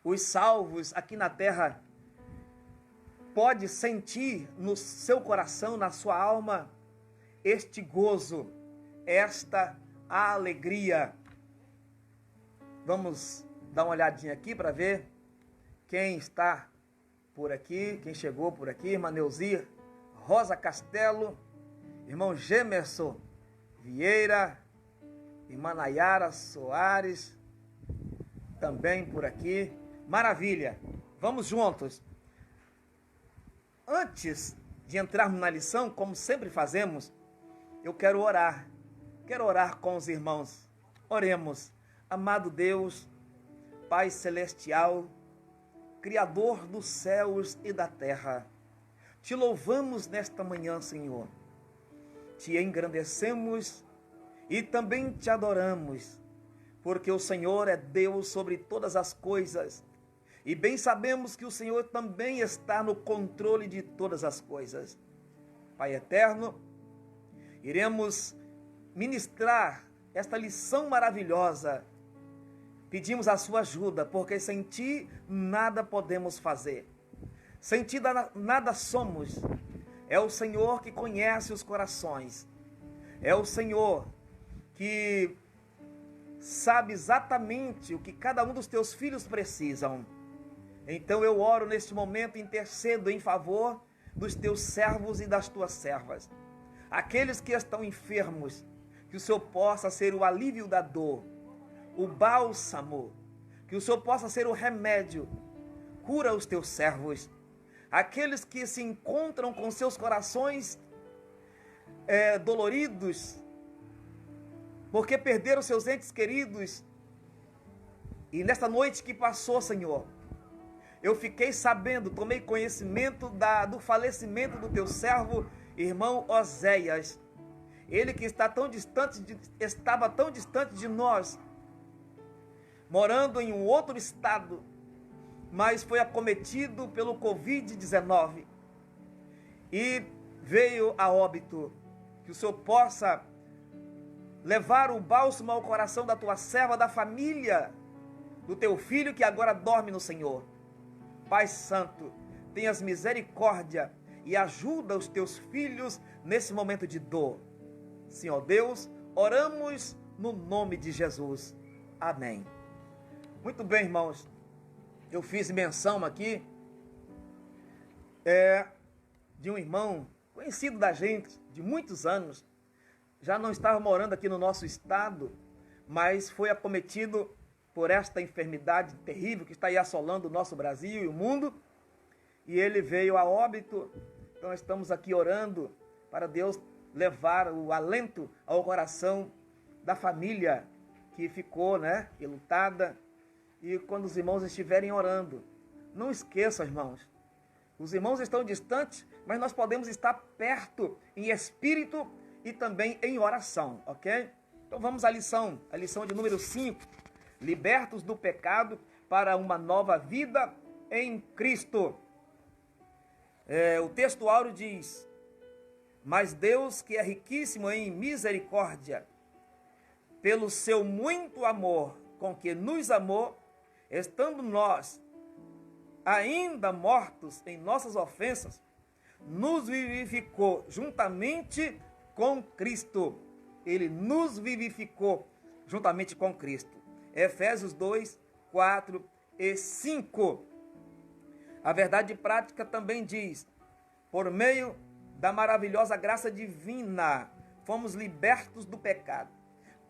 os salvos aqui na terra pode sentir no seu coração, na sua alma, este gozo, esta alegria. Vamos dar uma olhadinha aqui para ver quem está por aqui, quem chegou por aqui. Irmã Neuzir Rosa Castelo, irmão Gemerson Vieira, irmã Nayara Soares, também por aqui. Maravilha, vamos juntos. Antes de entrarmos na lição, como sempre fazemos, eu quero orar com os irmãos. Oremos. Amado Deus, Pai Celestial, Criador dos céus e da terra, te louvamos nesta manhã, Senhor. Te engrandecemos e também te adoramos, porque o Senhor é Deus sobre todas as coisas. E bem sabemos que o Senhor também está no controle de todas as coisas. Pai eterno, iremos ministrar esta lição maravilhosa. Pedimos a sua ajuda, porque sem ti nada podemos fazer. Sem ti nada somos. É o Senhor que conhece os corações. É o Senhor que sabe exatamente o que cada um dos teus filhos precisam. Então eu oro neste momento, intercedo em favor dos teus servos e das tuas servas. Aqueles que estão enfermos, que o Senhor possa ser o alívio da dor, o bálsamo, que o Senhor possa ser o remédio. Cura os teus servos. Aqueles que se encontram com seus corações doloridos, porque perderam seus entes queridos. E nesta noite que passou, Senhor, eu fiquei sabendo, tomei conhecimento do falecimento do teu servo, irmão Oséias. Ele que estava tão distante de nós, morando em um outro estado, mas foi acometido pelo Covid-19 e veio a óbito. Que o Senhor possa levar o bálsamo ao coração da tua serva, da família do teu filho que agora dorme no Senhor. Pai Santo, tenhas misericórdia e ajuda os teus filhos nesse momento de dor. Senhor Deus, oramos no nome de Jesus. Amém. Muito bem, irmãos. Eu fiz menção aqui de um irmão conhecido da gente de muitos anos. Já não estava morando aqui no nosso estado, mas foi acometido por esta enfermidade terrível que está aí assolando o nosso Brasil e o mundo, e ele veio a óbito. Então estamos aqui orando para Deus levar o alento ao coração da família que ficou, enlutada. E quando os irmãos estiverem orando, não esqueçam, irmãos, os irmãos estão distantes, mas nós podemos estar perto em espírito e também em oração, ok? Então vamos à lição de número 5. Libertos do pecado para uma nova vida em Cristo. O texto áureo diz: mas Deus, que é riquíssimo em misericórdia, pelo seu muito amor com que nos amou, estando nós ainda mortos em nossas ofensas, nos vivificou juntamente com Cristo. Ele nos vivificou juntamente com Cristo. Efésios 2, 4 e 5. A verdade prática também diz: por meio da maravilhosa graça divina, fomos libertos do pecado,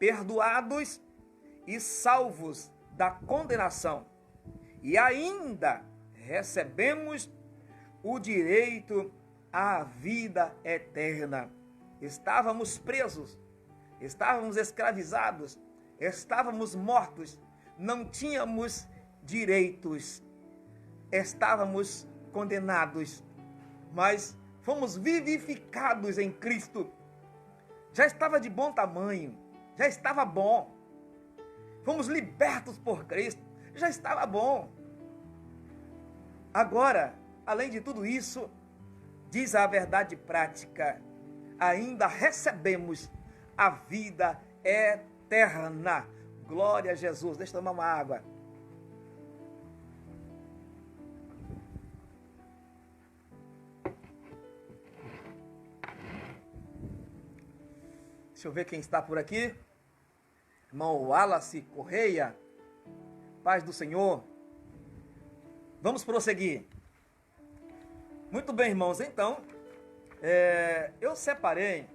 perdoados e salvos da condenação, e ainda recebemos o direito à vida eterna. Estávamos presos, estávamos escravizados, estávamos mortos, não tínhamos direitos, estávamos condenados, mas fomos vivificados em Cristo. Já estava de bom tamanho, já estava bom. Fomos libertos por Cristo, já estava bom. Agora, além de tudo isso, diz a verdade prática, ainda recebemos a vida eterna. Glória a Jesus. Deixa eu tomar uma água. Deixa eu ver quem está por aqui. Irmão Wallace Correia. Paz do Senhor. Vamos prosseguir. Muito bem, irmãos. Então, eu separei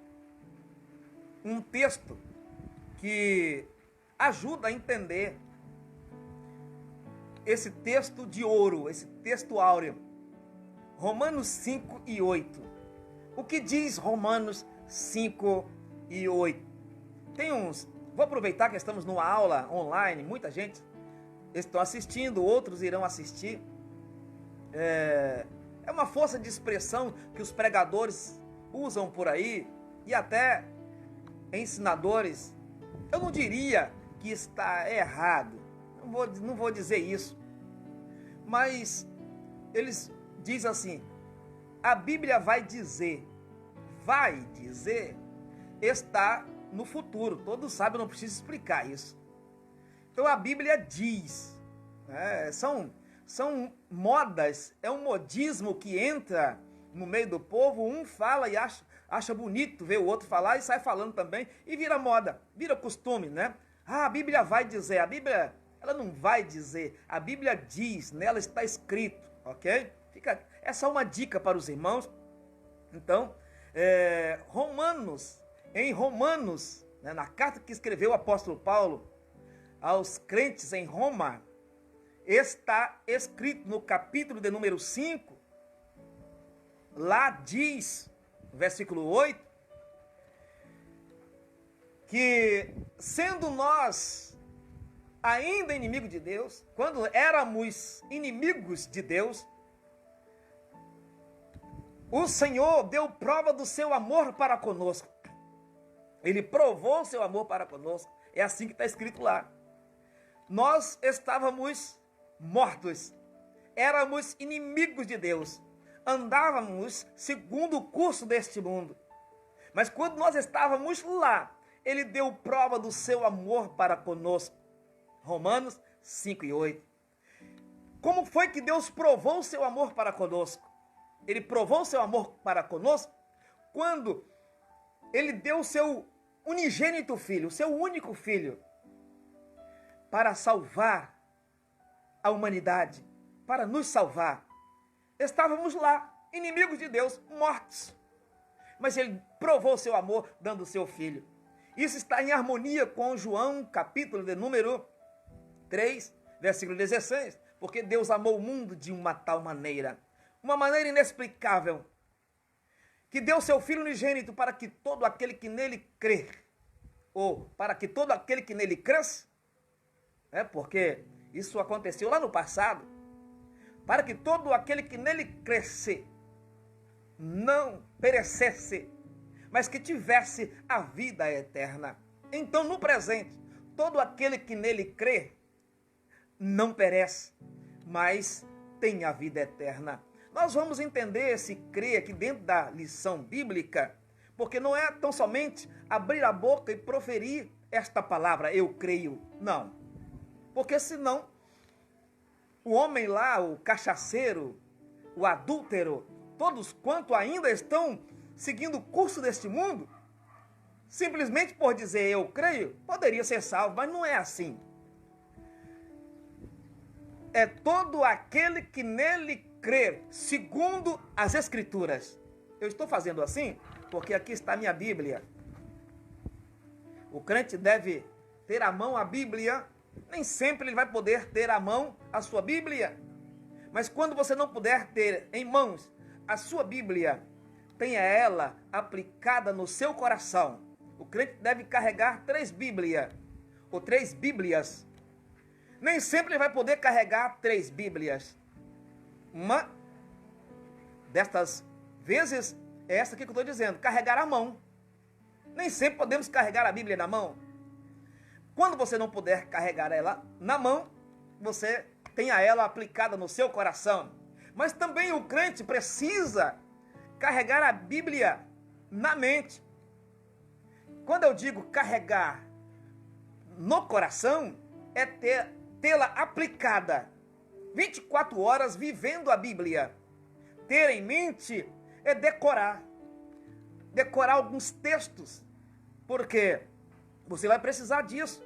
um texto que ajuda a entender esse texto de ouro, esse texto áureo. Romanos 5 e 8. O que diz Romanos 5 e 8? Vou aproveitar que estamos numa aula online, muita gente está assistindo, outros irão assistir. É uma força de expressão que os pregadores usam por aí, e até ensinadores. Eu não diria que está errado, não vou dizer isso, mas eles dizem assim: a Bíblia vai dizer, está no futuro. Todos sabem, eu não preciso explicar isso. Então a Bíblia diz, são modas, é um modismo que entra no meio do povo. Um fala e acha bonito ver o outro falar e sai falando também, e vira moda, vira costume, né? A Bíblia vai dizer. A Bíblia, ela não vai dizer, a Bíblia diz, nela está escrito, ok? É só uma dica para os irmãos. Então, em Romanos, né, na carta que escreveu o apóstolo Paulo aos crentes em Roma, está escrito no capítulo de número 5, lá diz, no versículo 8, que sendo nós ainda inimigos de Deus, quando éramos inimigos de Deus, o Senhor deu prova do seu amor para conosco. Ele provou o seu amor para conosco. É assim que está escrito lá. Nós estávamos mortos, éramos inimigos de Deus, andávamos segundo o curso deste mundo. Mas quando nós estávamos lá, Ele deu prova do seu amor para conosco. Romanos 5 e 8. Como foi que Deus provou o seu amor para conosco? Ele provou o seu amor para conosco quando Ele deu o seu unigênito filho, o seu único filho, para salvar a humanidade, para nos salvar. Estávamos lá, inimigos de Deus, mortos. Mas Ele provou o seu amor dando o seu filho. Isso está em harmonia com João, capítulo de número 3, versículo 16. Porque Deus amou o mundo de uma tal maneira, uma maneira inexplicável, que deu seu Filho unigênito para que todo aquele que nele crê, ou para que todo aquele que nele cresce, porque isso aconteceu lá no passado, para que todo aquele que nele cresce não perecesse, mas que tivesse a vida eterna. Então, no presente, todo aquele que nele crê não perece, mas tem a vida eterna. Nós vamos entender esse crer aqui dentro da lição bíblica, porque não é tão somente abrir a boca e proferir esta palavra, eu creio. Não. Porque senão, o homem lá, o cachaceiro, o adúltero, todos quanto ainda estão seguindo o curso deste mundo, simplesmente por dizer eu creio, poderia ser salvo, mas não é assim. É todo aquele que nele crer, segundo as Escrituras. Eu estou fazendo assim porque aqui está a minha Bíblia. O crente deve ter à mão a Bíblia. Nem sempre ele vai poder ter à mão a sua Bíblia. Mas quando você não puder ter em mãos a sua Bíblia, tenha ela aplicada no seu coração. O crente deve carregar 3 Bíblias, ou 3 Bíblias. Nem sempre ele vai poder carregar 3 Bíblias. Uma destas vezes é essa aqui que eu estou dizendo, carregar a mão. Nem sempre podemos carregar a Bíblia na mão. Quando você não puder carregar ela na mão, você tenha ela aplicada no seu coração. Mas também o crente precisa carregar a Bíblia na mente. Quando eu digo carregar no coração, é tê-la aplicada 24 horas vivendo a Bíblia. Ter em mente é decorar alguns textos porque você vai precisar disso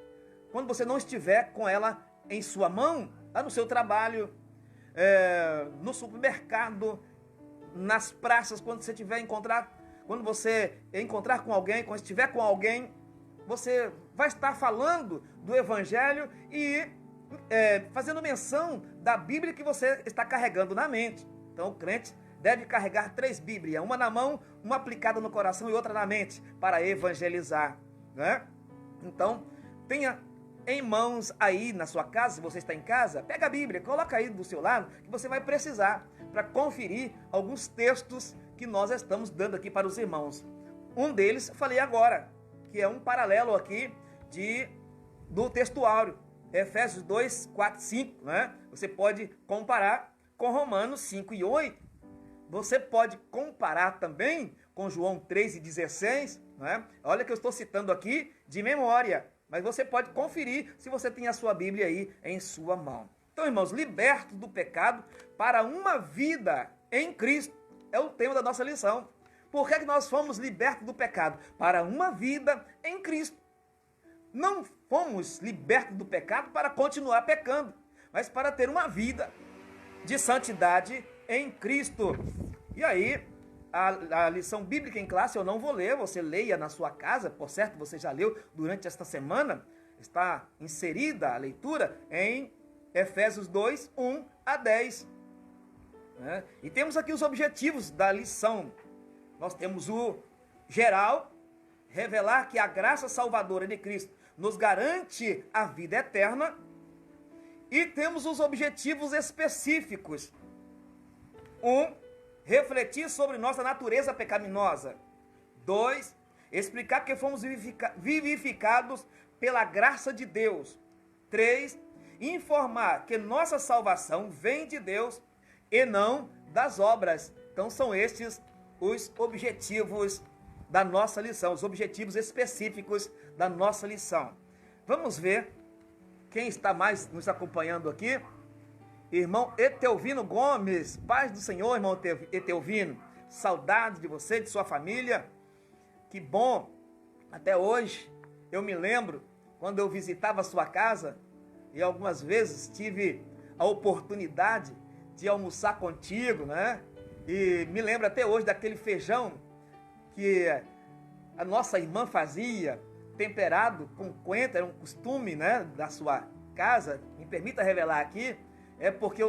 quando você não estiver com ela em sua mão, lá no seu trabalho, no supermercado, nas praças, quando você quando você encontrar com alguém, quando estiver com alguém, você vai estar falando do Evangelho e fazendo menção da Bíblia que você está carregando na mente. Então o crente deve carregar 3 Bíblias, uma na mão, uma aplicada no coração e outra na mente, para evangelizar, né? Então, tenha em mãos aí na sua casa, se você está em casa, pega a Bíblia, coloca aí do seu lado, que você vai precisar para conferir alguns textos que nós estamos dando aqui para os irmãos. Um deles eu falei agora, que é um paralelo aqui do textuário, Efésios 2, 4, 5, né? Você pode comparar com Romanos 5 e 8. Você pode comparar também com João 3 e 16, né? Olha que eu estou citando aqui de memória, mas você pode conferir se você tem a sua Bíblia aí em sua mão. Então, irmãos, libertos do pecado para uma vida em Cristo é o tema da nossa lição. Por que nós fomos libertos do pecado? Para uma vida em Cristo. Não fomos libertos do pecado para continuar pecando, mas para ter uma vida de santidade em Cristo. E aí, a lição bíblica em classe eu não vou ler, você leia na sua casa, por certo, você já leu durante esta semana, está inserida a leitura em Efésios 2, 1 a 10. Né? E temos aqui os objetivos da lição. Nós temos o geral, revelar que a graça salvadora de Cristo nos garante a vida eterna. E temos os objetivos específicos. 1, refletir sobre nossa natureza pecaminosa. 2, explicar que fomos vivificados pela graça de Deus. 3, informar que nossa salvação vem de Deus e não das obras. Então são estes os objetivos da nossa lição, os objetivos específicos da nossa lição. Vamos ver quem está mais nos acompanhando aqui. Irmão Etelvino Gomes, paz do Senhor, irmão Etelvino. Saudade de você, de sua família. Que bom. Até hoje, eu me lembro, quando eu visitava a sua casa, e algumas vezes tive a oportunidade de almoçar contigo, né? E me lembro até hoje daquele feijão que a nossa irmã fazia, temperado com coentro, era um costume, né, da sua casa. Me permita revelar aqui, porque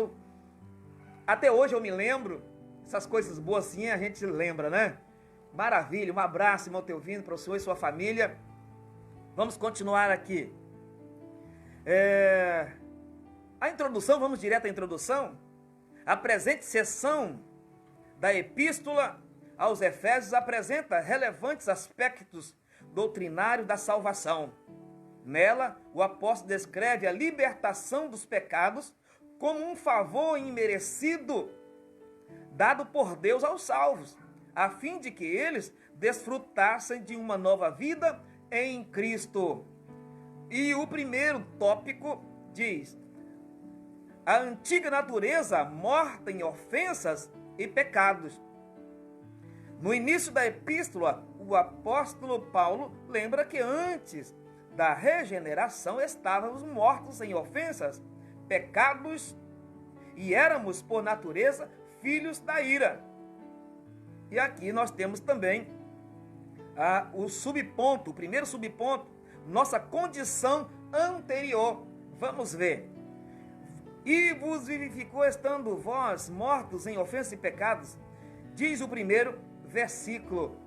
até hoje eu me lembro, essas coisas boas assim a gente lembra, né? Maravilha, um abraço, irmão Etelvino, para o senhor e sua família. Vamos continuar aqui. A introdução, vamos direto à introdução. A presente sessão da Epístola aos Efésios apresenta relevantes aspectos doutrinários da salvação. Nela, o apóstolo descreve a libertação dos pecados como um favor imerecido dado por Deus aos salvos, a fim de que eles desfrutassem de uma nova vida em Cristo. E o primeiro tópico diz: a antiga natureza morta em ofensas e pecados. No início da epístola, o apóstolo Paulo lembra que antes da regeneração estávamos mortos em ofensas, pecados, e éramos, por natureza, filhos da ira. E aqui nós temos também o primeiro subponto, nossa condição anterior. Vamos ver. E vos vivificou estando vós mortos em ofensas e pecados, diz o primeiro versículo.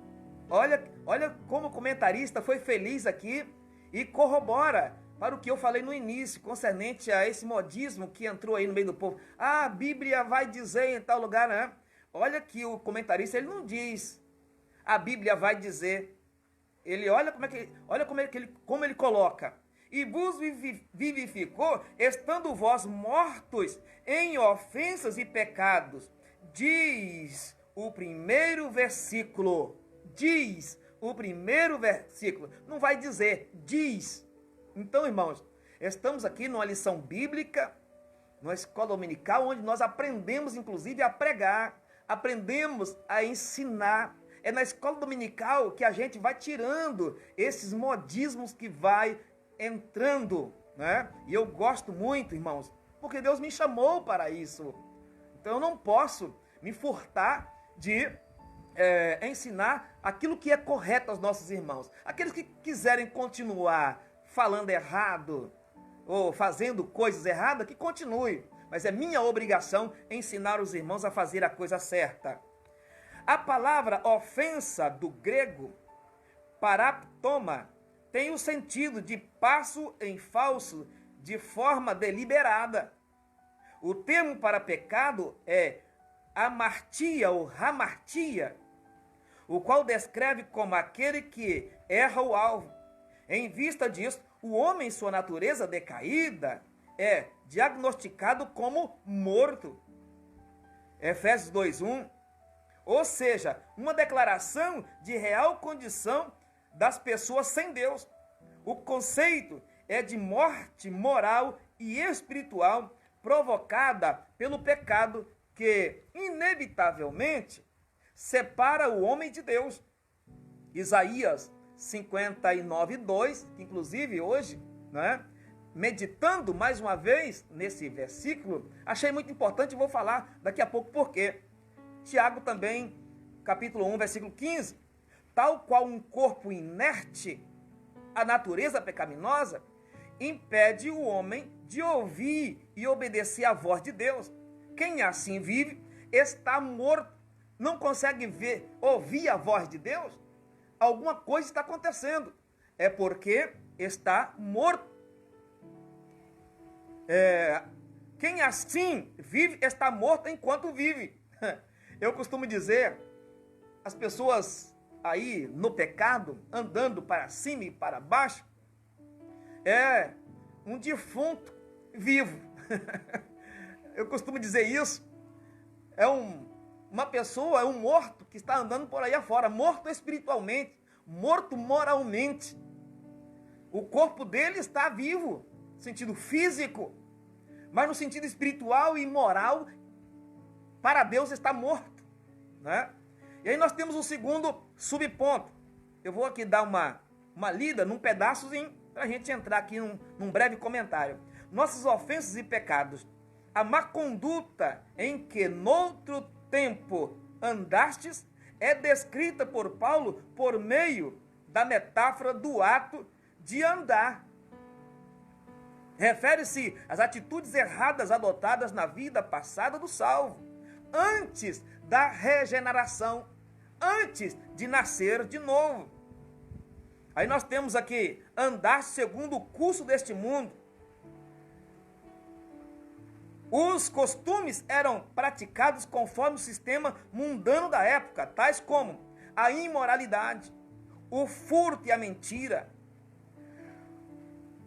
Olha como o comentarista foi feliz aqui e corrobora para o que eu falei no início, concernente a esse modismo que entrou aí no meio do povo. A Bíblia vai dizer em tal lugar, né? Olha que o comentarista, ele não diz a Bíblia vai dizer. Ele olha como ele coloca. E vos vivificou, estando vós mortos em ofensas e pecados. Diz o primeiro versículo. Diz o primeiro versículo. Não vai dizer, diz. Então, irmãos, estamos aqui numa lição bíblica, numa escola dominical, onde nós aprendemos, inclusive, a pregar, aprendemos a ensinar. É na escola dominical que a gente vai tirando esses modismos que vai entrando, né? E eu gosto muito, irmãos, porque Deus me chamou para isso. Então eu não posso me furtar de ensinar aquilo que é correto aos nossos irmãos. Aqueles que quiserem continuar falando errado ou fazendo coisas erradas, que continue. Mas é minha obrigação ensinar os irmãos a fazer a coisa certa. A palavra ofensa do grego, paraptoma, tem o sentido de passo em falso de forma deliberada. O termo para pecado é amartia ou hamartia, o qual descreve como aquele que erra o alvo. Em vista disso, o homem, em sua natureza decaída, é diagnosticado como morto. Efésios 2:1. Ou seja, uma declaração de real condição das pessoas sem Deus. O conceito é de morte moral e espiritual provocada pelo pecado que, inevitavelmente, separa o homem de Deus. Isaías 59:2, que inclusive hoje, né, meditando mais uma vez nesse versículo, achei muito importante e vou falar daqui a pouco por quê. Tiago também, capítulo 1, versículo 15. Tal qual um corpo inerte, a natureza pecaminosa impede o homem de ouvir e obedecer à voz de Deus. Quem assim vive está morto, não consegue ver, ouvir a voz de Deus. Alguma coisa está acontecendo, é porque está morto. Quem assim vive está morto enquanto vive. Eu costumo dizer, as pessoas aí no pecado, andando para cima e para baixo, é um defunto vivo. Eu costumo dizer isso. É uma pessoa, é um morto que está andando por aí afora, morto espiritualmente, morto moralmente. O corpo dele está vivo, no sentido físico, mas no sentido espiritual e moral, para Deus está morto, né? E aí nós temos um segundo subponto. Eu vou aqui dar uma lida num pedaçozinho, para a gente entrar aqui num breve comentário. Nossas ofensas e pecados, a má conduta em que noutro tempo andastes, é descrita por Paulo por meio da metáfora do ato de andar. Refere-se às atitudes erradas adotadas na vida passada do salvo, antes da regeneração, antes de nascer de novo. Aí nós temos aqui, andar segundo o curso deste mundo. Os costumes eram praticados conforme o sistema mundano da época, tais como a imoralidade, o furto e a mentira.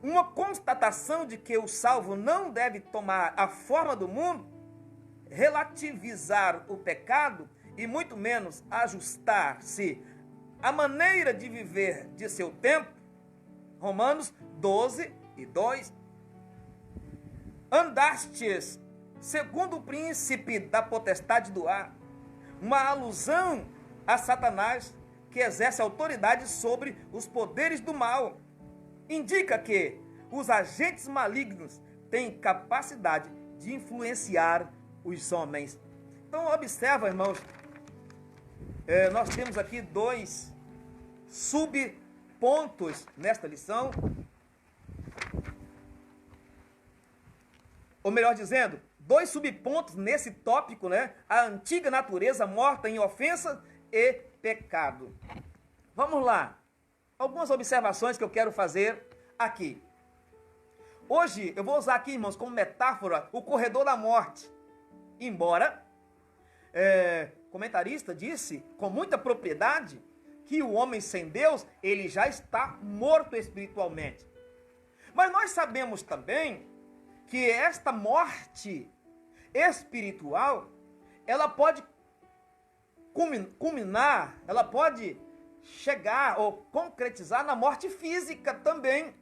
Uma constatação de que o salvo não deve tomar a forma do mundo, relativizar o pecado e muito menos ajustar-se à maneira de viver de seu tempo. Romanos 12:2. Andastes segundo o príncipe da potestade do ar, uma alusão a Satanás, que exerce autoridade sobre os poderes do mal. Indica que os agentes malignos têm capacidade de influenciar os homens. Então observa, irmãos, nós temos aqui dois subpontos nesta lição, ou melhor dizendo, dois subpontos nesse tópico, né? A antiga natureza morta em ofensa e pecado. Vamos lá. Algumas observações que eu quero fazer aqui. Hoje, eu vou usar aqui, irmãos, como metáfora, o corredor da morte. Embora, comentarista disse, com muita propriedade, que o homem sem Deus, ele já está morto espiritualmente. Mas nós sabemos também que esta morte espiritual, ela pode culminar, ela pode chegar ou concretizar na morte física também.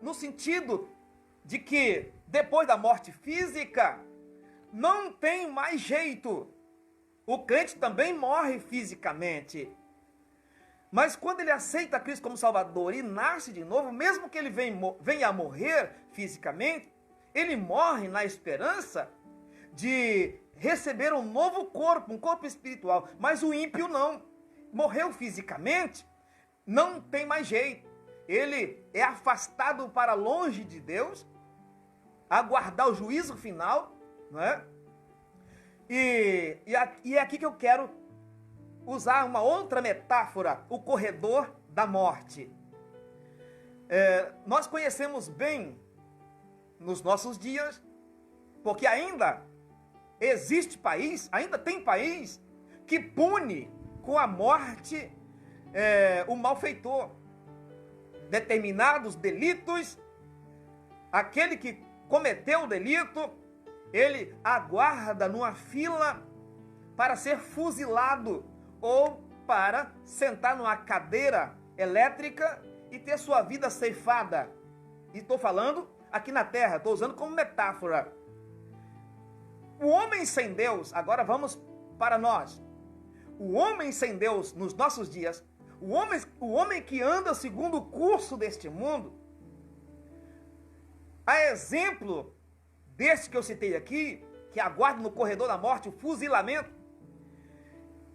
No sentido de que depois da morte física, não tem mais jeito. O crente também morre fisicamente. Mas quando ele aceita Cristo como Salvador e nasce de novo, mesmo que ele venha a morrer fisicamente, ele morre na esperança de receber um novo corpo, um corpo espiritual. Mas o ímpio não. Morreu fisicamente, não tem mais jeito. Ele é afastado para longe de Deus, aguardar o juízo final, não é? E é aqui que eu quero usar uma outra metáfora, o corredor da morte. Nós conhecemos bem nos nossos dias, porque ainda existe país, ainda tem país que pune com a morte o malfeitor. Determinados delitos, aquele que cometeu o delito, ele aguarda numa fila para ser fuzilado ou para sentar numa cadeira elétrica e ter sua vida ceifada. E estou falando aqui na terra, estou usando como metáfora. O homem sem Deus, agora vamos para nós. O homem sem Deus nos nossos dias, o homem que anda segundo o curso deste mundo, a exemplo deste que eu citei aqui, que aguarda no corredor da morte o fuzilamento,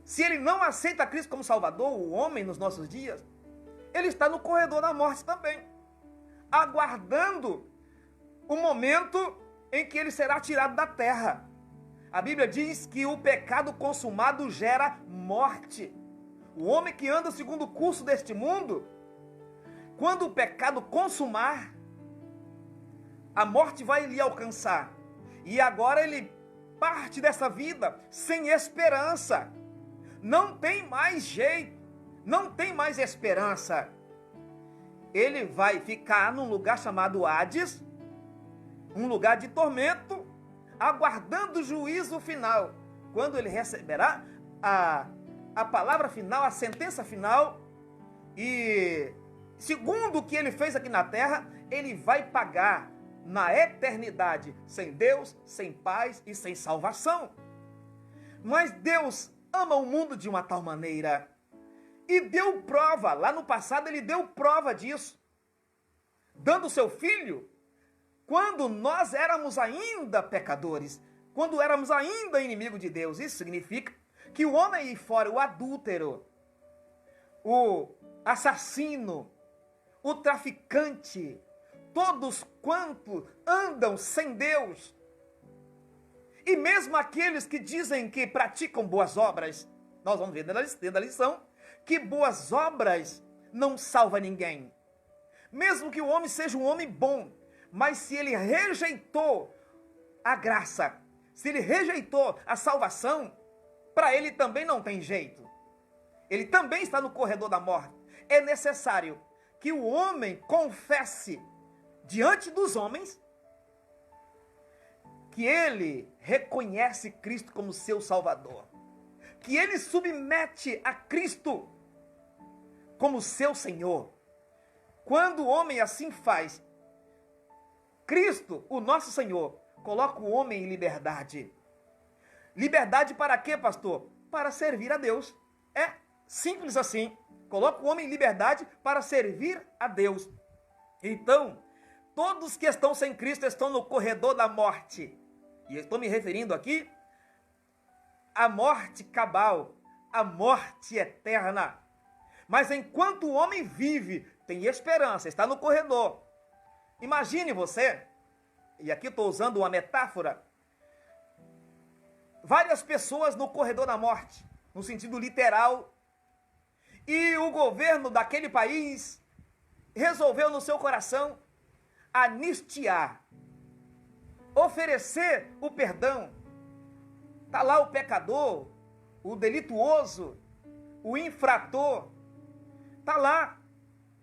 se ele não aceita Cristo como Salvador, o homem nos nossos dias, ele está no corredor da morte também, aguardando o momento em que ele será tirado da terra. A Bíblia diz que o pecado consumado gera morte. O homem que anda segundo o curso deste mundo, quando o pecado consumar, a morte vai lhe alcançar. E agora ele parte dessa vida sem esperança. Não tem mais jeito, não tem mais esperança. Ele vai ficar num lugar chamado Hades, um lugar de tormento, aguardando o juízo final, quando ele receberá a palavra final, a sentença final, e segundo o que ele fez aqui na terra, ele vai pagar na eternidade, sem Deus, sem paz e sem salvação. Mas Deus ama o mundo de uma tal maneira, e deu prova, lá no passado ele deu prova disso, dando seu filho, quando nós éramos ainda pecadores, quando éramos ainda inimigos de Deus. Isso significa que o homem aí fora, o adúltero, o assassino, o traficante, todos quantos andam sem Deus, e mesmo aqueles que dizem que praticam boas obras, nós vamos ver dentro da lição, que boas obras não salvam ninguém. Mesmo que o homem seja um homem bom, mas se ele rejeitou a graça, se ele rejeitou a salvação, para ele também não tem jeito. Ele também está no corredor da morte. É necessário que o homem confesse diante dos homens que ele reconhece Cristo como seu Salvador, que ele submete a Cristo como seu Senhor. Quando o homem assim faz, Cristo, o nosso Senhor, coloca o homem em liberdade. Liberdade para quê, pastor? Para servir a Deus. É simples assim. Coloca o homem em liberdade para servir a Deus. Então, todos que estão sem Cristo estão no corredor da morte. E eu estou me referindo aqui à morte cabal, à morte eterna. Mas enquanto o homem vive, tem esperança, está no corredor. Imagine você, e aqui estou usando uma metáfora, várias pessoas no corredor da morte, no sentido literal, e o governo daquele país resolveu no seu coração anistiar, oferecer o perdão. Está lá o pecador, o delituoso, o infrator, está lá,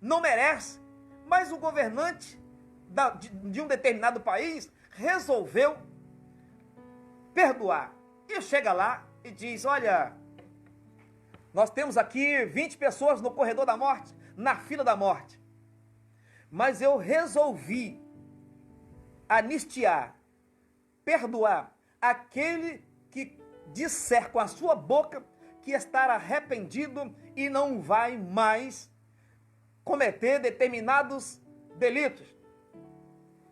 não merece, mas o governante de um determinado país resolveu perdoar. E chega lá e diz, olha, nós temos aqui 20 pessoas no corredor da morte, na fila da morte, mas eu resolvi anistiar, perdoar aquele que disser com a sua boca que está arrependido e não vai mais cometer determinados delitos.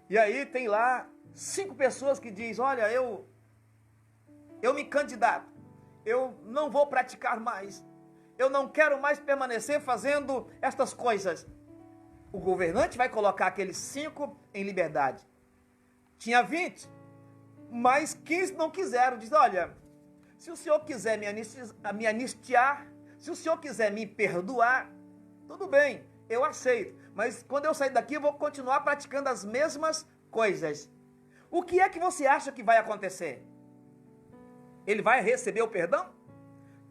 E aí tem lá 5 pessoas que dizem, olha, eu me candidato, eu não vou praticar mais, eu não quero mais permanecer fazendo estas coisas. O governante vai colocar aqueles 5 em liberdade. Tinha 20, mas 15 não quiseram. Diz, olha, se o senhor quiser me anistiar, se o senhor quiser me perdoar, tudo bem, eu aceito. Mas quando eu sair daqui, eu vou continuar praticando as mesmas coisas. O que é que você acha que vai acontecer? Ele vai receber o perdão?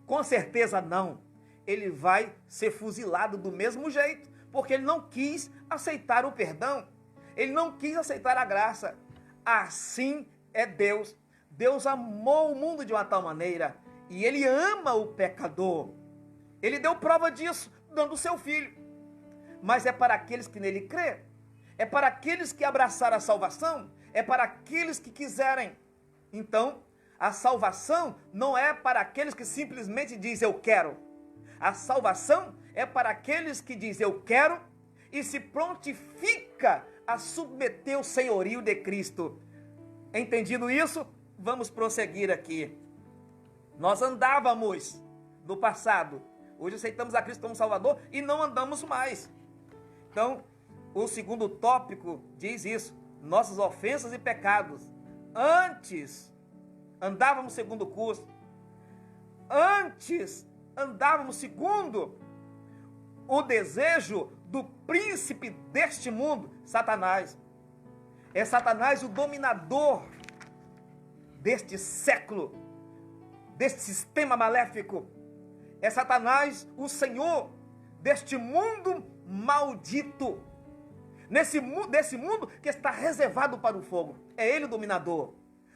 Com certeza não. Ele vai ser fuzilado do mesmo jeito, porque ele não quis aceitar o perdão. Ele não quis aceitar a graça. Assim é Deus. Deus amou o mundo de uma tal maneira, e Ele ama o pecador. Ele deu prova disso, dando o seu Filho. Mas é para aqueles que nele crê, é para aqueles que abraçaram a salvação, é para aqueles que quiserem. Então, a salvação não é para aqueles que simplesmente dizem eu quero. A salvação é para aqueles que dizem eu quero e se prontifica a submeter o senhorio de Cristo. Entendido isso, vamos prosseguir aqui. Nós andávamos no passado, hoje aceitamos a Cristo como Salvador e não andamos mais. Então, o segundo tópico diz isso, nossas ofensas e pecados. Antes, andávamos segundo o curso. Antes, andávamos segundo o desejo do príncipe deste mundo, Satanás. É Satanás o dominador deste século, deste sistema maléfico. É Satanás o senhor deste mundo maldito. Desse mundo que está reservado para o fogo. É ele o dominador.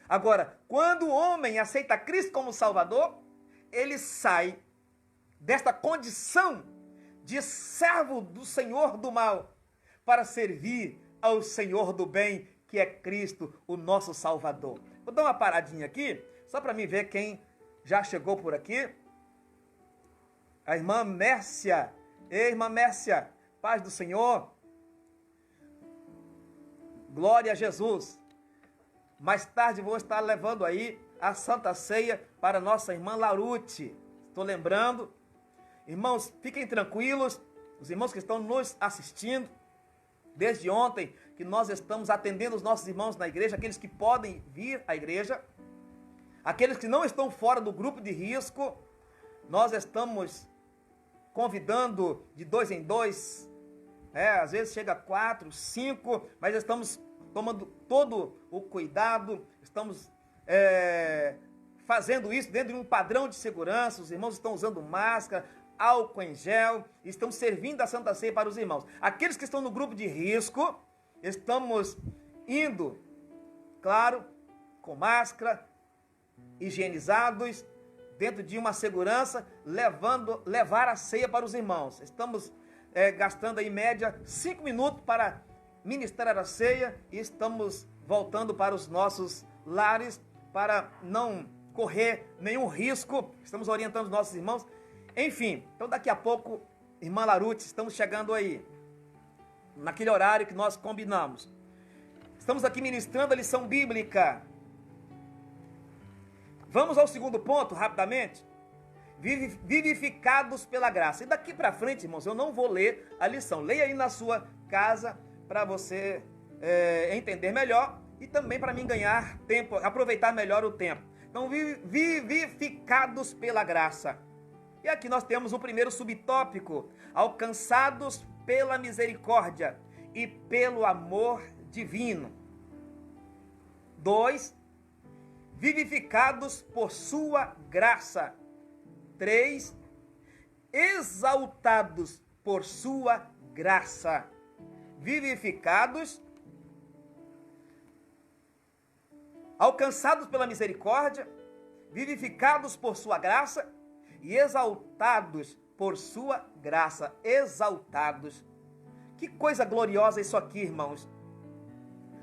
Agora, quando o homem aceita Cristo como Salvador, ele sai desta condição de servo do Senhor do mal para servir ao Senhor do bem, que é Cristo, o nosso Salvador. Vou dar uma paradinha aqui, só para mim ver quem já chegou por aqui. A irmã Mércia. Ei, irmã Mércia, paz do Senhor. Glória a Jesus. Mais tarde vou estar levando aí a Santa Ceia para nossa irmã Larute. Estou lembrando. Irmãos, fiquem tranquilos. Os irmãos que estão nos assistindo, desde ontem, que nós estamos atendendo os nossos irmãos na igreja, aqueles que podem vir à igreja, aqueles que não estão fora do grupo de risco, nós estamos convidando de 2 em 2, às vezes chega a 4, 5, mas estamos tomando todo o cuidado, estamos fazendo isso dentro de um padrão de segurança, os irmãos estão usando máscara, álcool em gel, estão servindo a Santa Ceia para os irmãos. Aqueles que estão no grupo de risco, estamos indo, claro, com máscara, higienizados, dentro de uma segurança, levar a ceia para os irmãos. Estamos gastando em média 5 minutos para ministrar a ceia e estamos voltando para os nossos lares para não correr nenhum risco. Estamos orientando os nossos irmãos. Enfim, então daqui a pouco, irmã Larute, estamos chegando aí, naquele horário que nós combinamos. Estamos aqui ministrando a lição bíblica. Vamos ao segundo ponto, rapidamente. Vivificados pela graça. E daqui para frente, irmãos, eu não vou ler a lição. Leia aí na sua casa para você entender melhor e também para mim ganhar tempo, aproveitar melhor o tempo. Então, vivificados pela graça. E aqui nós temos o primeiro subtópico, alcançados pela misericórdia e pelo amor divino. 2, vivificados por sua graça. 3, exaltados por sua graça. Vivificados, alcançados pela misericórdia, vivificados por sua graça e exaltados por sua graça. Exaltados. Que coisa gloriosa isso aqui, irmãos.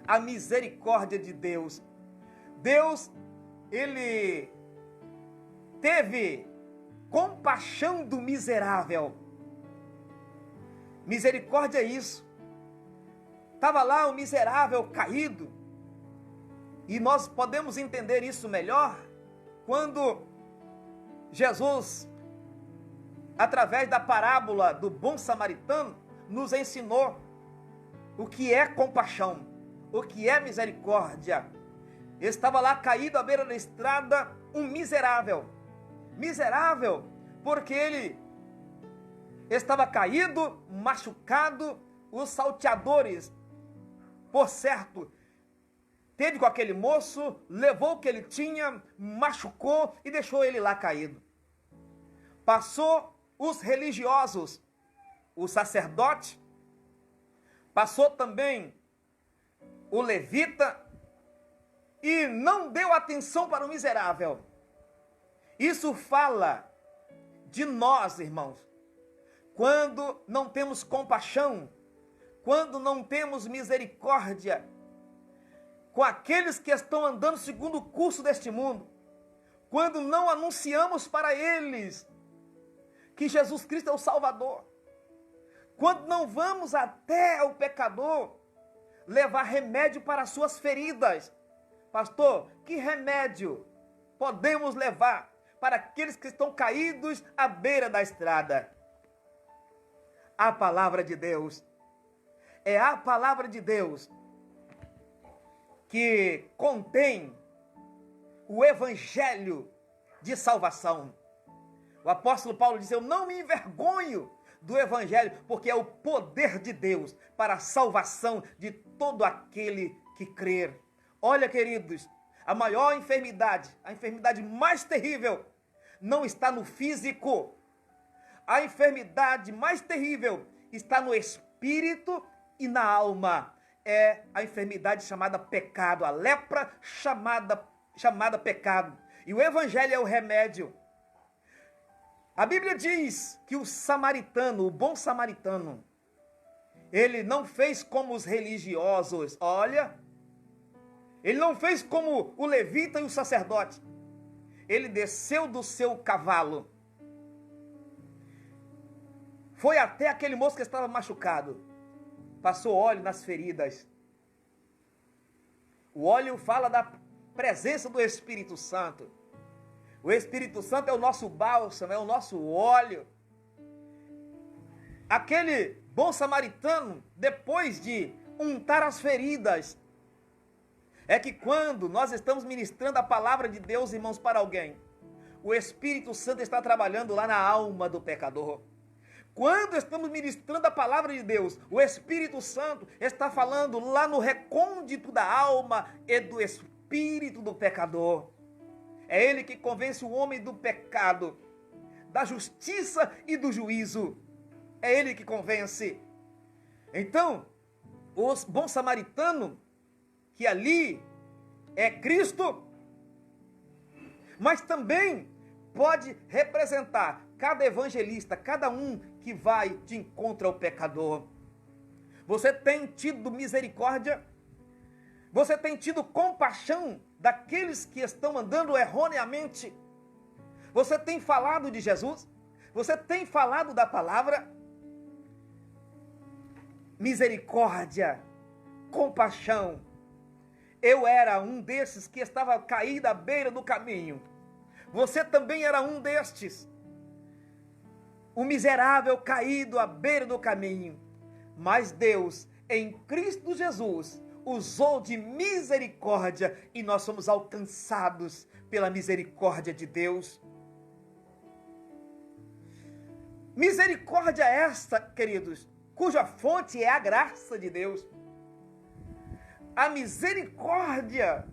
A misericórdia de Deus. Deus, Ele teve compaixão do miserável. Misericórdia é isso. Estava lá o miserável caído. E nós podemos entender isso melhor quando Jesus, através da parábola do bom samaritano, nos ensinou o que é compaixão, o que é misericórdia. Estava lá caído à beira da estrada um miserável. Miserável porque ele estava caído, machucado. Os salteadores, por certo, teve com aquele moço, levou o que ele tinha, machucou e deixou ele lá caído. Passou os religiosos, o sacerdote, passou também o levita e não deu atenção para o miserável. Isso fala de nós, irmãos. Quando não temos compaixão, quando não temos misericórdia com aqueles que estão andando segundo o curso deste mundo, quando não anunciamos para eles que Jesus Cristo é o Salvador, quando não vamos até o pecador levar remédio para as suas feridas. Pastor, que remédio podemos levar para aqueles que estão caídos à beira da estrada? A palavra de Deus. É a palavra de Deus que contém o evangelho de salvação. O apóstolo Paulo diz: eu não me envergonho do evangelho, porque é o poder de Deus para a salvação de todo aquele que crer. Olha, queridos, a maior enfermidade, a enfermidade mais terrível, não está no físico. A enfermidade mais terrível está no espírito e na alma. É a enfermidade chamada pecado, a lepra chamada pecado. E o evangelho é o remédio. A Bíblia diz que o samaritano, o bom samaritano, ele não fez como os religiosos, olha, ele não fez como o levita e o sacerdote. Ele desceu do seu cavalo, foi até aquele moço que estava machucado, passou óleo nas feridas. O óleo fala da presença do Espírito Santo. O Espírito Santo é o nosso bálsamo, é o nosso óleo. Aquele bom samaritano, depois de untar as feridas, é que quando nós estamos ministrando a palavra de Deus, irmãos, para alguém, o Espírito Santo está trabalhando lá na alma do pecador. Quando estamos ministrando a palavra de Deus, o Espírito Santo está falando lá no recôndito da alma e do espírito do pecador. É Ele que convence o homem do pecado, da justiça e do juízo. É Ele que convence. Então, o bom samaritano, que ali é Cristo, mas também pode representar cada evangelista, cada um que vai de encontro ao pecador. Você tem tido misericórdia? Você tem tido compaixão daqueles que estão andando erroneamente? Você tem falado de Jesus? Você tem falado da palavra? Misericórdia, compaixão. Eu era um desses que estava caído à beira do caminho. Você também era um destes. O miserável caído à beira do caminho. Mas Deus, em Cristo Jesus, usou de misericórdia e nós somos alcançados pela misericórdia de Deus. Misericórdia esta, queridos, cuja fonte é a graça de Deus. A misericórdia,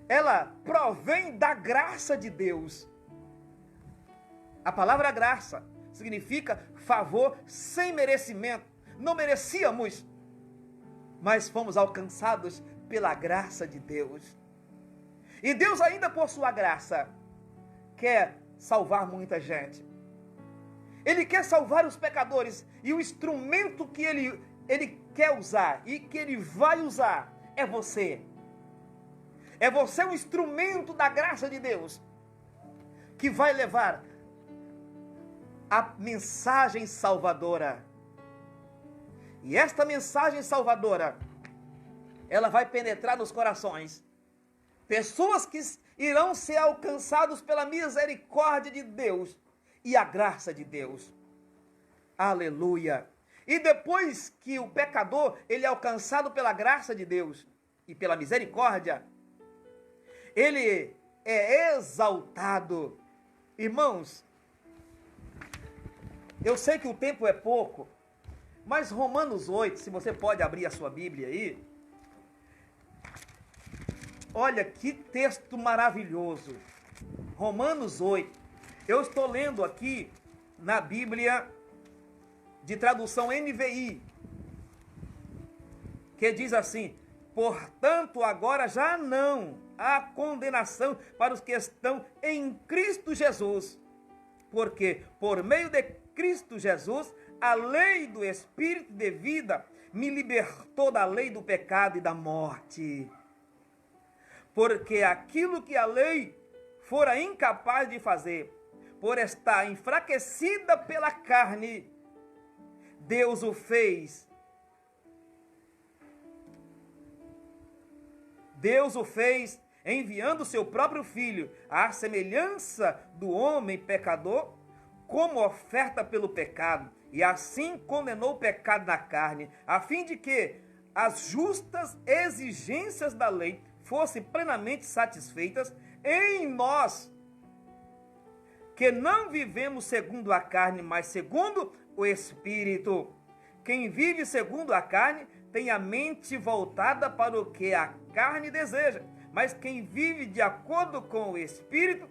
ela provém da graça de Deus. A palavra graça significa favor sem merecimento. Não merecíamos, mas fomos alcançados pela graça de Deus. E Deus ainda por sua graça quer salvar muita gente. Ele quer salvar os pecadores e o instrumento que ele quer usar e que ele vai usar é você. É você o instrumento da graça de Deus. que vai levar a mensagem salvadora. E esta mensagem salvadora, ela vai penetrar nos corações. Pessoas que irão ser alcançados pela misericórdia de Deus e a graça de Deus. Aleluia! E depois que o pecador, ele é alcançado pela graça de Deus e pela misericórdia, ele é exaltado. Irmãos, eu sei que o tempo é pouco, mas Romanos 8, se você pode abrir a sua Bíblia aí, olha que texto maravilhoso. Romanos 8, eu estou lendo aqui na Bíblia de tradução NVI, que diz assim: portanto, agora já não há condenação para os que estão em Cristo Jesus, porque por meio de Cristo Jesus, a lei do Espírito de vida me libertou da lei do pecado e da morte. Porque aquilo que a lei fora incapaz de fazer, por estar enfraquecida pela carne, Deus o fez. Deus o fez enviando seu próprio Filho, à semelhança do homem pecador, como oferta pelo pecado, e assim condenou o pecado na carne, a fim de que as justas exigências da lei fossem plenamente satisfeitas em nós, que não vivemos segundo a carne, mas segundo o Espírito. Quem vive segundo a carne tem a mente voltada para o que a carne deseja, mas quem vive de acordo com o Espírito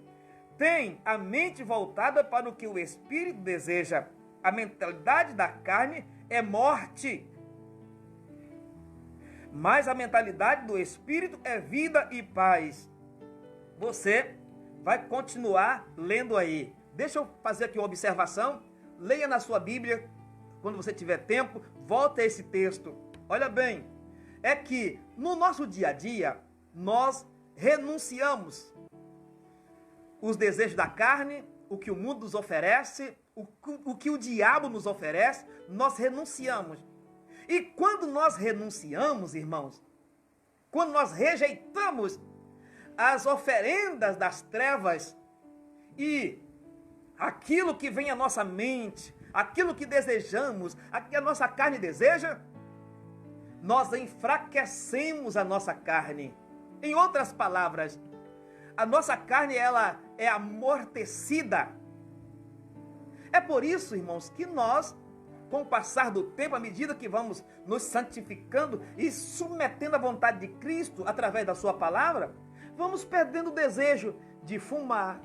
tem a mente voltada para o que o Espírito deseja. A mentalidade da carne é morte, mas a mentalidade do Espírito é vida e paz. Você vai continuar lendo aí. Deixa eu fazer aqui uma observação. Leia na sua Bíblia, quando você tiver tempo, volta a esse texto. Olha bem, é que no nosso dia a dia, nós renunciamos os desejos da carne, o que o mundo nos oferece, o que o diabo nos oferece, nós renunciamos. E quando nós renunciamos, irmãos, quando nós rejeitamos as oferendas das trevas e aquilo que vem à nossa mente, aquilo que desejamos, aquilo que a nossa carne deseja, nós enfraquecemos a nossa carne. Em outras palavras, a nossa carne, ela é amortecida. É por isso, irmãos, que nós, com o passar do tempo, à medida que vamos nos santificando e submetendo à vontade de Cristo através da sua palavra, vamos perdendo o desejo de fumar,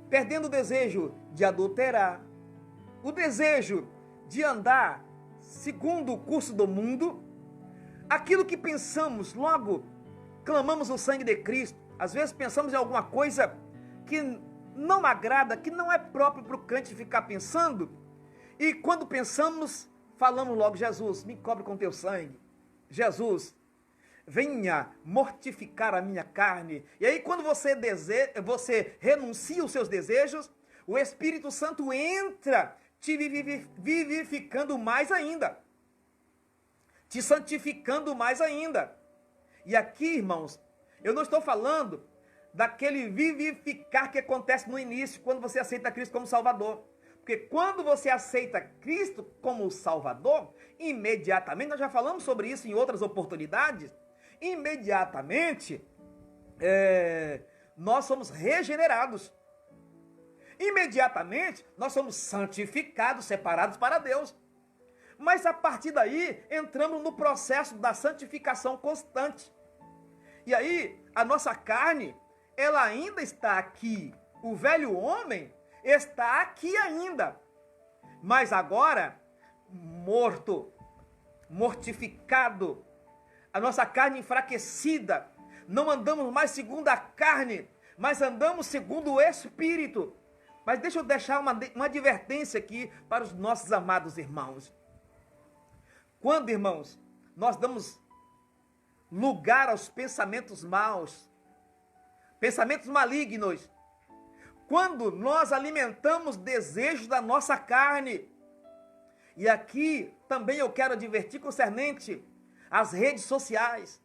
perdendo o desejo de adulterar, o desejo de andar segundo o curso do mundo. Aquilo que pensamos, logo clamamos o sangue de Cristo. Às vezes pensamos em alguma coisa que não agrada, que não é próprio para o crente ficar pensando. E quando pensamos, falamos logo: Jesus, me cobre com teu sangue. Jesus, venha mortificar a minha carne. E aí quando você renuncia os seus desejos, o Espírito Santo entra te vivificando mais ainda, te santificando mais ainda. E aqui, irmãos, eu não estou falando daquele vivificar que acontece no início, quando você aceita Cristo como Salvador. Porque quando você aceita Cristo como Salvador, imediatamente, nós já falamos sobre isso em outras oportunidades, imediatamente nós somos regenerados. Imediatamente nós somos santificados, separados para Deus. Mas a partir daí entramos no processo da santificação constante. E aí a nossa carne, ela ainda está aqui. O velho homem está aqui ainda. Mas agora, mortificado, a nossa carne enfraquecida. Não andamos mais segundo a carne, mas andamos segundo o Espírito. Mas deixa eu deixar uma advertência aqui para os nossos amados irmãos. Quando, irmãos, nós damos lugar aos pensamentos maus, pensamentos malignos, quando nós alimentamos desejos da nossa carne. E aqui também eu quero advertir concernente às redes sociais,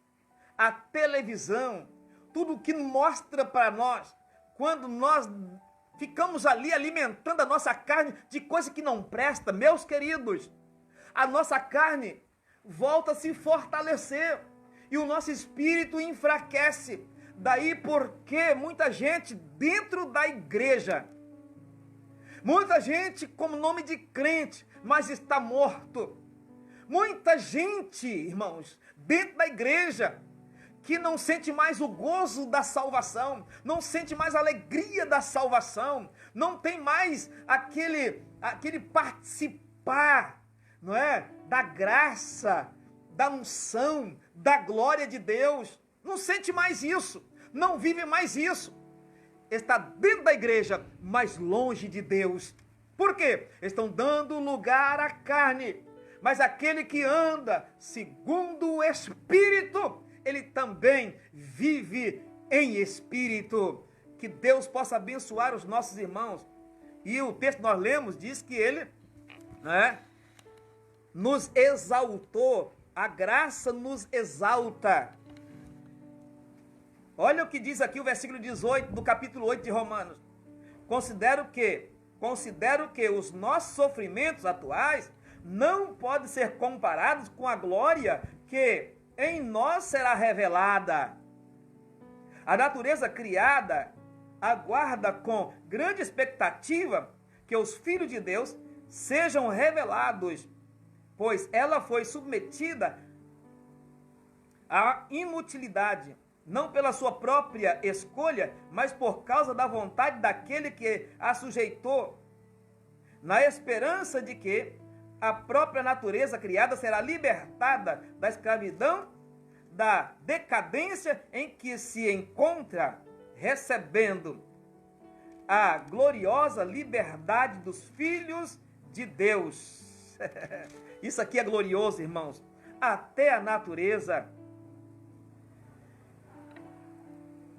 a televisão, tudo que mostra para nós, quando nós ficamos ali alimentando a nossa carne de coisa que não presta, meus queridos, a nossa carne volta a se fortalecer e o nosso espírito enfraquece. Daí porque muita gente dentro da igreja, muita gente com nome de crente, mas está morto. Muita gente, irmãos, dentro da igreja, que não sente mais o gozo da salvação, não sente mais a alegria da salvação, não tem mais aquele participar, não é? Da graça, da unção, da glória de Deus. Não sente mais isso, não vive mais isso. Está dentro da igreja, mas longe de Deus. Por quê? Estão dando lugar à carne. Mas aquele que anda segundo o Espírito, ele também vive em Espírito. Que Deus possa abençoar os nossos irmãos. E o texto que nós lemos diz que ele, né, nos exaltou. A graça nos exalta. Olha o que diz aqui o versículo 18 do capítulo 8 de Romanos. Considero que os nossos sofrimentos atuais não podem ser comparados com a glória que em nós será revelada. A natureza criada aguarda com grande expectativa que os filhos de Deus sejam revelados, pois ela foi submetida à inutilidade, não pela sua própria escolha, mas por causa da vontade daquele que a sujeitou, na esperança de que a própria natureza criada será libertada da escravidão, da decadência em que se encontra, recebendo a gloriosa liberdade dos filhos de Deus. Isso aqui é glorioso, irmãos. Até a natureza.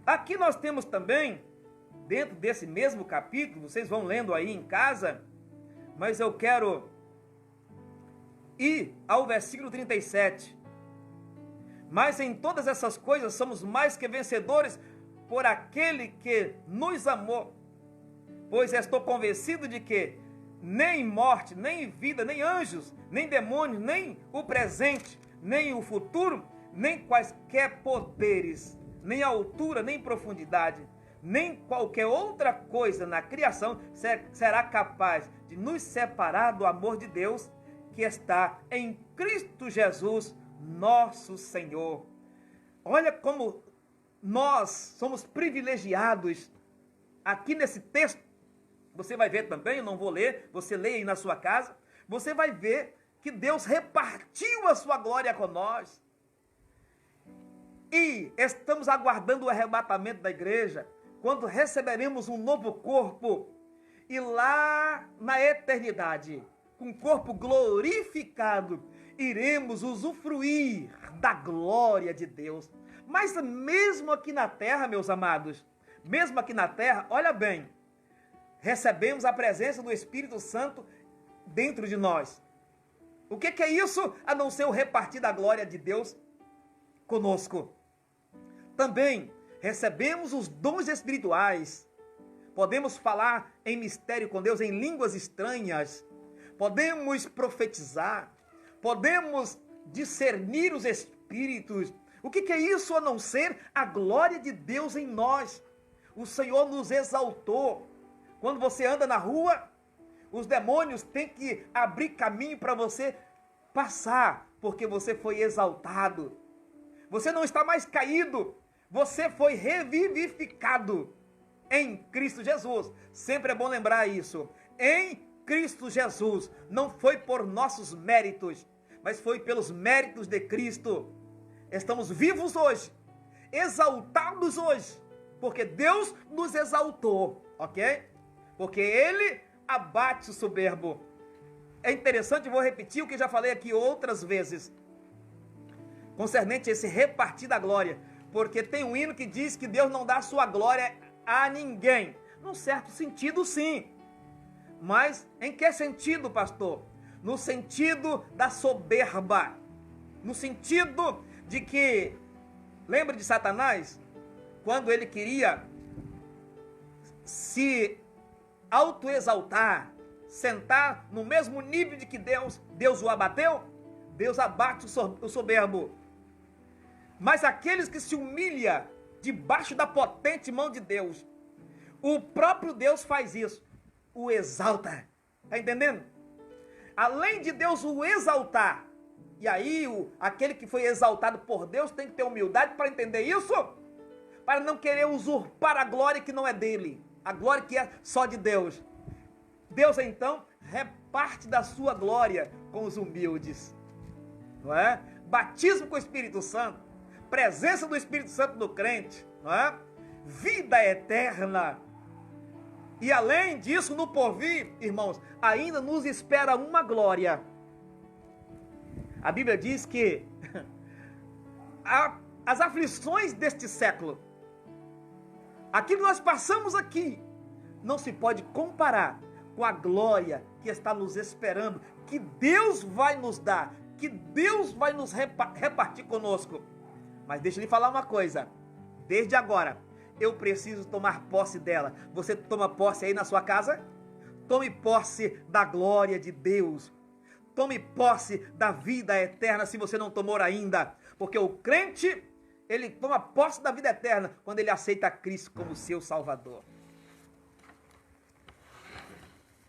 Aqui nós temos também, dentro desse mesmo capítulo, vocês vão lendo aí em casa, mas eu quero ir ao versículo 37. Mas em todas essas coisas somos mais que vencedores por aquele que nos amou. Pois estou convencido de que nem morte, nem vida, nem anjos, nem demônios, nem o presente, nem o futuro, nem quaisquer poderes, nem altura, nem profundidade, nem qualquer outra coisa na criação será capaz de nos separar do amor de Deus que está em Cristo Jesus, nosso Senhor. Olha como nós somos privilegiados. Aqui nesse texto, você vai ver também, eu não vou ler, você lê aí na sua casa, você vai ver que Deus repartiu a sua glória com nós. E estamos aguardando o arrebatamento da igreja, quando receberemos um novo corpo, e lá na eternidade, com o corpo glorificado, iremos usufruir da glória de Deus. Mas mesmo aqui na terra, meus amados, mesmo aqui na terra, olha bem, recebemos a presença do Espírito Santo dentro de nós. O que é isso? A não ser o repartir da glória de Deus conosco. Também recebemos os dons espirituais. Podemos falar em mistério com Deus, em línguas estranhas. Podemos profetizar. Podemos discernir os espíritos. O que é isso a não ser a glória de Deus em nós? O Senhor nos exaltou. Quando você anda na rua, os demônios têm que abrir caminho para você passar, porque você foi exaltado. Você não está mais caído, você foi revivificado em Cristo Jesus. Sempre é bom lembrar isso. Em Cristo Jesus, não foi por nossos méritos, mas foi pelos méritos de Cristo. Estamos vivos hoje, exaltados hoje, porque Deus nos exaltou, ok? Porque Ele abate o soberbo. É interessante, vou repetir o que já falei aqui outras vezes, concernente a esse repartir da glória, porque tem um hino que diz que Deus não dá a sua glória a ninguém, Num certo sentido, sim. Mas em que sentido, pastor? No sentido da soberba. No sentido de que, lembra de Satanás? Quando ele queria se autoexaltar, sentar no mesmo nível de que Deus o abateu, Deus abate o soberbo. Mas aqueles que se humilham debaixo da potente mão de Deus, o próprio Deus faz isso, o exalta. Está entendendo? Além de Deus o exaltar, e aí aquele que foi exaltado por Deus tem que ter humildade para entender isso, para não querer usurpar a glória que não é dele, a glória que é só de Deus. Deus então reparte da sua glória com os humildes, não é? Batismo com o Espírito Santo, presença do Espírito Santo no crente, não é? Vida eterna. E além disso, no porvir, irmãos, ainda nos espera uma glória. A Bíblia diz que as aflições deste século, aquilo que nós passamos aqui, não se pode comparar com a glória que está nos esperando, que Deus vai nos dar, que Deus vai nos repartir conosco. Mas deixa eu lhe falar uma coisa, desde agora, eu preciso tomar posse dela. Você toma posse aí na sua casa? Tome posse da glória de Deus. Tome posse da vida eterna se você não tomou ainda. Porque o crente, ele toma posse da vida eterna quando ele aceita Cristo como seu Salvador.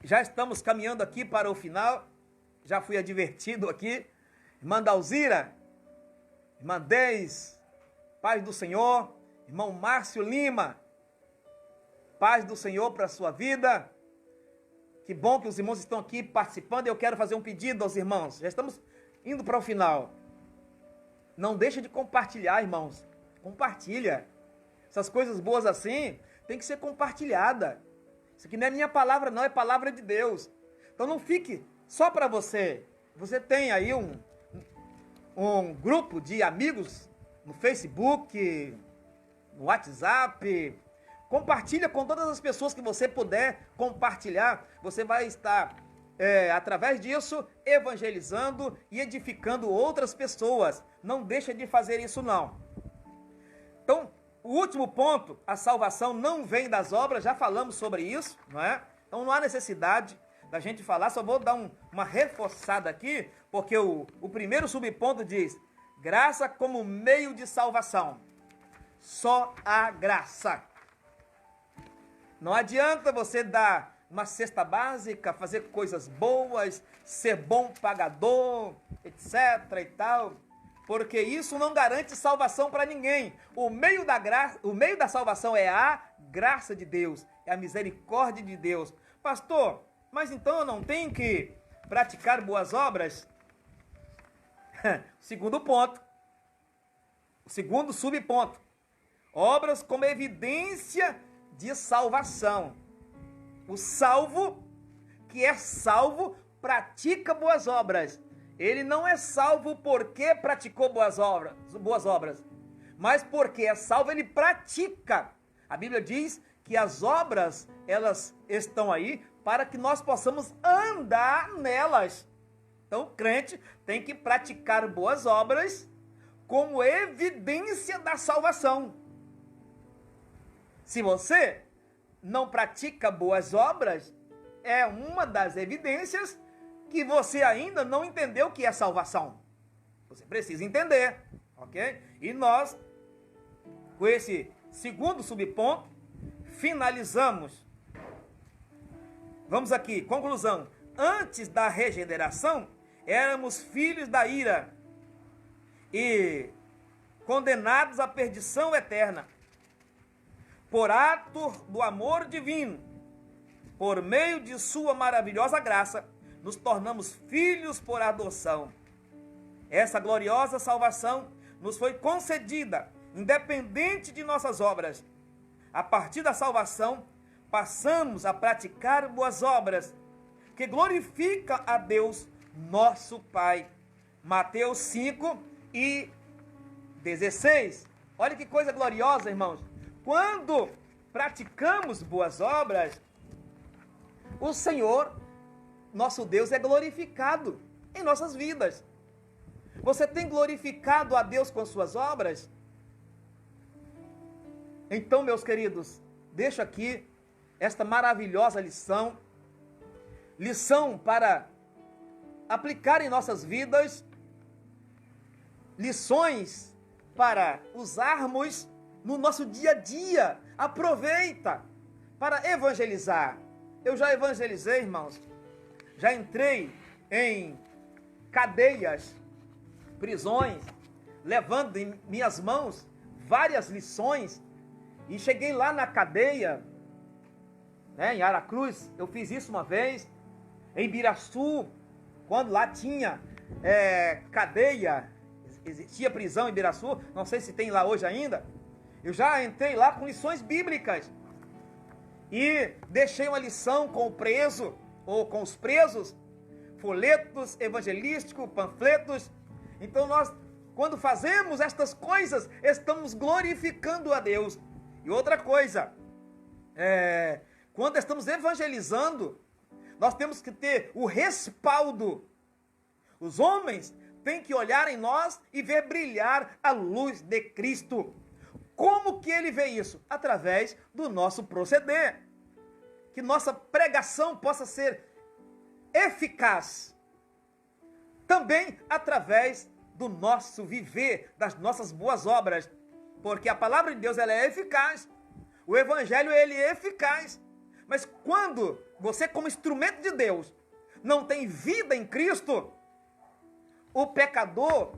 Já estamos caminhando aqui para o final. Já fui advertido aqui. Irmã Dalzira, irmã Deis, paz do Senhor. Irmão Márcio Lima, paz do Senhor para a sua vida. Que bom que os irmãos estão aqui participando. Eu quero fazer um pedido aos irmãos. Já estamos indo para o final. Não deixa de compartilhar, irmãos. Compartilha. Essas coisas boas assim tem que ser compartilhada. Isso aqui não é minha palavra, não, é palavra de Deus. Então não fique só para você. Você tem aí um grupo de amigos no Facebook, no WhatsApp. Compartilha com todas as pessoas que você puder compartilhar. Você vai estar, através disso, evangelizando e edificando outras pessoas. Não deixa de fazer isso, não. Então, o último ponto, a salvação não vem das obras. Já falamos sobre isso, não é? Então, não há necessidade da gente falar. Só vou dar uma reforçada aqui, porque o primeiro subponto diz: graça como meio de salvação. Só a graça. Não adianta você dar uma cesta básica, fazer coisas boas, ser bom pagador, etc. e tal, porque isso não garante salvação para ninguém. O meio da salvação é a graça de Deus, é a misericórdia de Deus. Pastor, mas então eu não tenho que praticar boas obras? Segundo ponto, o segundo subponto: obras como evidência de salvação. O salvo, que é salvo, pratica boas obras. Ele não é salvo porque praticou boas obras, mas porque é salvo, ele pratica. A Bíblia diz que as obras, elas estão aí para que nós possamos andar nelas. Então o crente tem que praticar boas obras como evidência da salvação. Se você não pratica boas obras, é uma das evidências que você ainda não entendeu o que é salvação. Você precisa entender, ok? E nós, com esse segundo subponto, finalizamos. Vamos aqui, conclusão. Antes da regeneração, éramos filhos da ira e condenados à perdição eterna. Por ato do amor divino, por meio de sua maravilhosa graça, nos tornamos filhos por adoção. Essa gloriosa salvação nos foi concedida, independente de nossas obras. A partir da salvação, passamos a praticar boas obras, que glorifica a Deus, nosso Pai. Mateus 5 e 16. Olha que coisa gloriosa, irmãos. Quando praticamos boas obras, o Senhor, nosso Deus, é glorificado em nossas vidas. Você tem glorificado a Deus com suas obras? Então, meus queridos, deixo aqui esta maravilhosa lição para aplicar em nossas vidas, lições para usarmos no nosso dia a dia. Aproveita para evangelizar. Eu já evangelizei, irmãos. Já entrei em cadeias, prisões, levando em minhas mãos várias lições. E cheguei lá na cadeia, né, em Aracruz. Eu fiz isso uma vez. Em Biraçu, quando lá tinha cadeia, existia prisão em Biraçu, não sei se tem lá hoje ainda. Eu já entrei lá com lições bíblicas e deixei uma lição com o preso ou com os presos, folhetos evangelísticos, panfletos. Então nós, quando fazemos estas coisas, estamos glorificando a Deus. E outra coisa, quando estamos evangelizando, nós temos que ter o respaldo. Os homens têm que olhar em nós e ver brilhar a luz de Cristo. Como que ele vê isso? Através do nosso proceder. Que nossa pregação possa ser eficaz. Também através do nosso viver, das nossas boas obras. Porque a palavra de Deus, ela é eficaz. O evangelho, ele é eficaz. Mas quando você, como instrumento de Deus, não tem vida em Cristo, o pecador,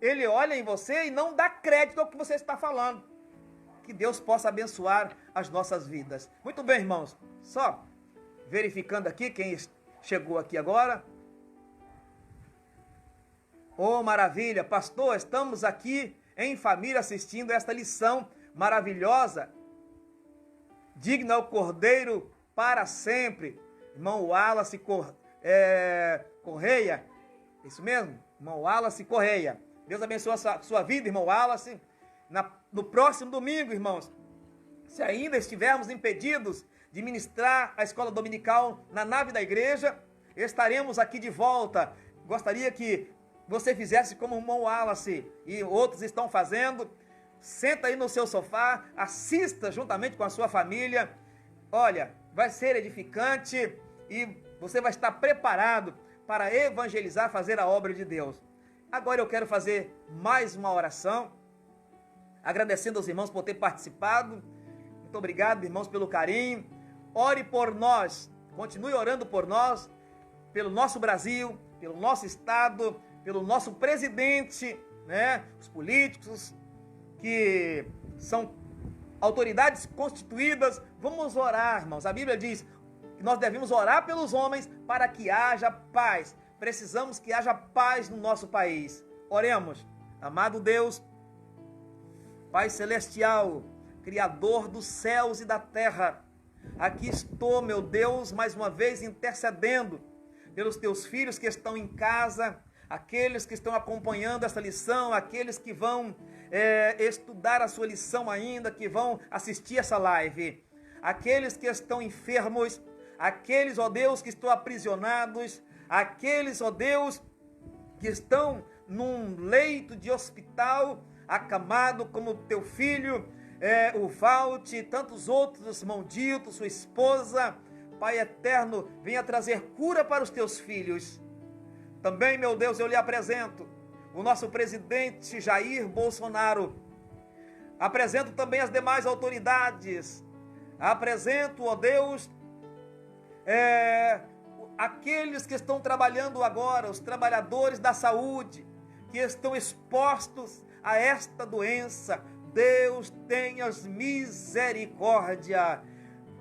ele olha em você e não dá crédito ao que você está falando. Que Deus possa abençoar as nossas vidas. Muito bem, irmãos. Só verificando aqui quem chegou aqui agora. Oh, maravilha. Pastor, estamos aqui em família assistindo esta lição maravilhosa. Digno é o Cordeiro para sempre. Irmão Wallace Correia. Isso mesmo? Irmão Wallace Correia. Deus abençoe a sua vida, irmão Wallace. No próximo domingo, irmãos, se ainda estivermos impedidos de ministrar a escola dominical na nave da igreja, estaremos aqui de volta. Gostaria que você fizesse como o irmão Wallace e outros estão fazendo. Senta aí no seu sofá, assista juntamente com a sua família. Olha, vai ser edificante e você vai estar preparado para evangelizar, fazer a obra de Deus. Agora eu quero fazer mais uma oração, agradecendo aos irmãos por ter participado. Muito obrigado, irmãos, pelo carinho. Ore por nós, continue orando por nós, pelo nosso Brasil, pelo nosso estado, pelo nosso presidente, né? Os políticos que são autoridades constituídas. Vamos orar, irmãos. A Bíblia diz que nós devemos orar pelos homens para que haja paz. Precisamos que haja paz no nosso país. Oremos. Amado Deus, Pai Celestial, Criador dos céus e da terra, aqui estou, meu Deus, mais uma vez intercedendo pelos teus filhos que estão em casa, aqueles que estão acompanhando essa lição, aqueles que vão estudar a sua lição ainda, que vão assistir essa live, aqueles que estão enfermos, aqueles, ó Deus, que estão aprisionados, aqueles, ó Deus, que estão num leito de hospital, acamado, como teu filho, o Valte e tantos outros, irmão Dito, sua esposa. Pai eterno, venha trazer cura para os teus filhos. Também, meu Deus, eu lhe apresento o nosso presidente Jair Bolsonaro. Apresento também as demais autoridades. Apresento, ó Deus, aqueles que estão trabalhando agora, os trabalhadores da saúde, que estão expostos a esta doença. Deus, tenhas misericórdia.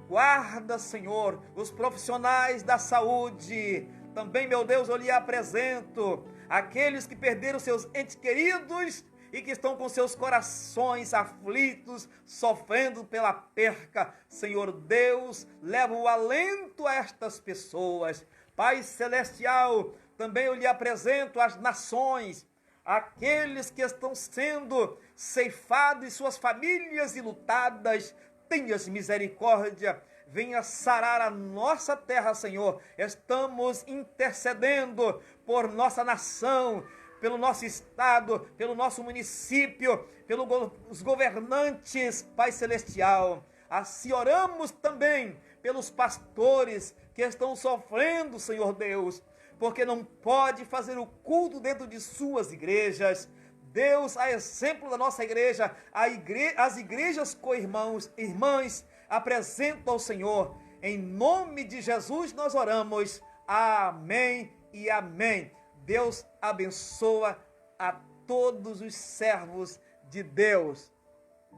Guarda, Senhor, os profissionais da saúde. Também, meu Deus, eu lhe apresento aqueles que perderam seus entes queridos e que estão com seus corações aflitos, sofrendo pela perca. Senhor Deus, leva o alento a estas pessoas. Pai Celestial, também eu lhe apresento as nações, aqueles que estão sendo ceifados e suas famílias enlutadas. tenhas misericórdia, venha sarar a nossa terra, Senhor. Estamos intercedendo por nossa nação, pelo nosso estado, pelo nosso município, pelos governantes, Pai Celestial. Assim oramos também pelos pastores que estão sofrendo, Senhor Deus, porque não pode fazer o culto dentro de suas igrejas. Deus, a exemplo da nossa igreja, as igrejas irmãs, apresentam ao Senhor. Em nome de Jesus nós oramos. Amém e amém. Deus abençoa a todos os servos de Deus.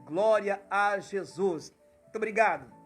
Glória a Jesus. Muito obrigado.